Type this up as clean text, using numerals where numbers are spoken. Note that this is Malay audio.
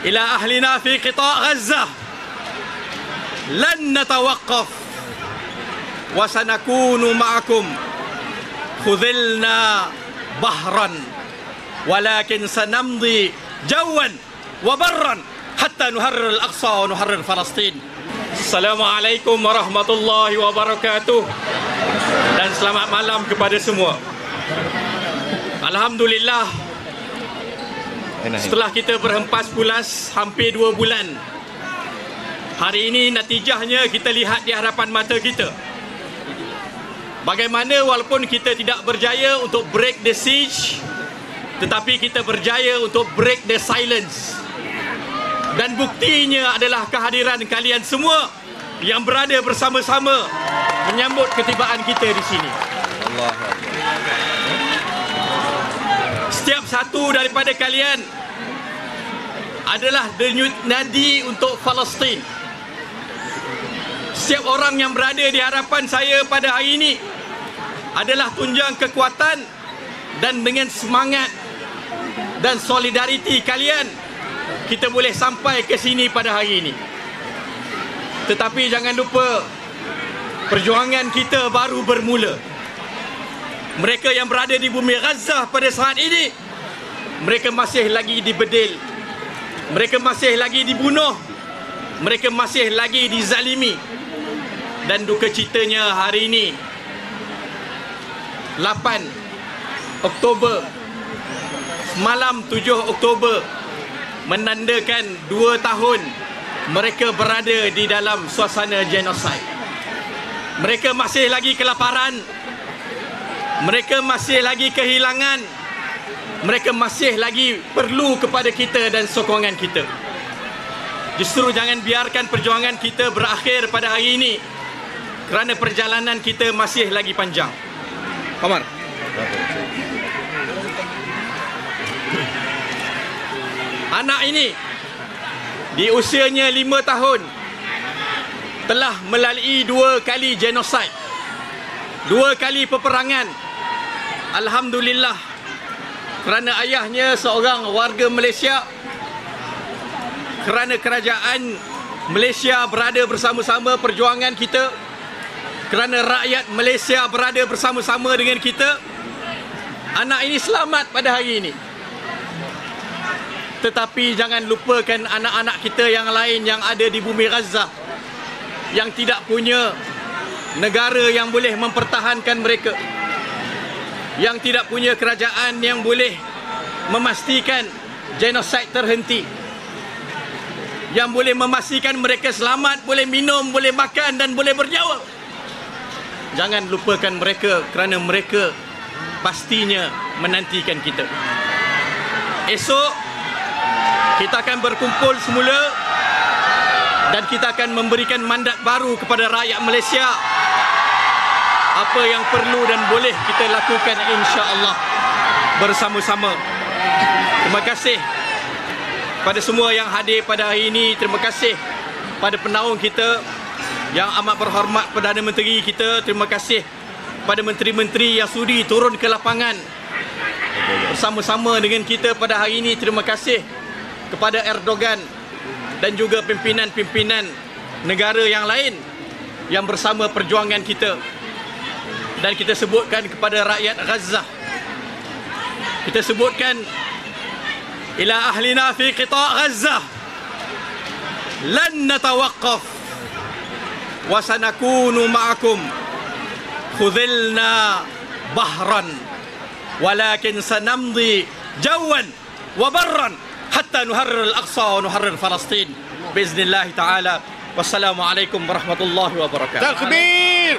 إلى أهلنا في قطاع غزة لن نتوقف وسنكون معكم خذلنا بحرا ولكن سنمضي جوا وبرا حتى نحرر الأقصى ونحرر فلسطين. Assalamualaikum warahmatullahi wabarakatuh dan selamat malam kepada semua. Alhamdulillah, setelah kita berhempas pulas hampir 2 bulan, hari ini natijahnya kita lihat di hadapan mata kita. Bagaimana walaupun kita tidak berjaya untuk break the siege, tetapi kita berjaya untuk break the silence. Dan buktinya adalah kehadiran kalian semua yang berada bersama-sama menyambut ketibaan kita di sini. Setiap satu daripada kalian adalah denyut nadi untuk Palestin. Setiap orang yang berada di hadapan saya pada hari ini adalah tunjang kekuatan, dan dengan semangat dan solidariti kalian kita boleh sampai ke sini pada hari ini. Tetapi jangan lupa, perjuangan kita baru bermula. Mereka yang berada di bumi Gaza pada saat ini, mereka masih lagi dibedil, mereka masih lagi dibunuh, mereka masih lagi dizalimi. Dan duka citanya hari ini 8 Oktober, malam 7 Oktober, menandakan 2 tahun mereka berada di dalam suasana genosid. Mereka masih lagi kelaparan, mereka masih lagi kehilangan, mereka masih lagi perlu kepada kita dan sokongan kita. Justru jangan biarkan perjuangan kita berakhir pada hari ini, kerana perjalanan kita masih lagi panjang. Omar. Anak ini di usianya 5 tahun telah melalui 2 kali genosid, 2 kali peperangan. Alhamdulillah, kerana ayahnya seorang warga Malaysia, kerana kerajaan Malaysia berada bersama-sama perjuangan kita, kerana rakyat Malaysia berada bersama-sama dengan kita, anak ini selamat pada hari ini. Tetapi jangan lupakan anak-anak kita yang lain yang ada di bumi Gaza, yang tidak punya negara yang boleh mempertahankan mereka, yang tidak punya kerajaan yang boleh memastikan genosid terhenti, yang boleh memastikan mereka selamat, boleh minum, boleh makan dan boleh bernyawa. Jangan lupakan mereka, kerana mereka pastinya menantikan kita. Esok kita akan berkumpul semula dan kita akan memberikan mandat baru kepada rakyat Malaysia. Apa yang perlu dan boleh kita lakukan, insya-Allah bersama-sama. Terima kasih pada semua yang hadir pada hari ini. Terima kasih pada penaung kita yang amat berhormat, Perdana Menteri kita. Terima kasih pada menteri-menteri yang sudi turun ke lapangan bersama-sama dengan kita pada hari ini. Terima kasih kepada Erdogan dan juga pimpinan-pimpinan negara yang lain yang bersama perjuangan kita. Dan kita sebutkan kepada rakyat Gaza, kita sebutkan ila ahlina fi qita' Gaza lan natawaqqaf wa sanakunu ma'akum khudhilna bahran walakin sanamdi jawan wa barran hatta nuharrir al-Aqsa wa nuharrir Falastin biiznillah ta'ala. Wassalamualaikum warahmatullahi wabarakatuh. Takbir!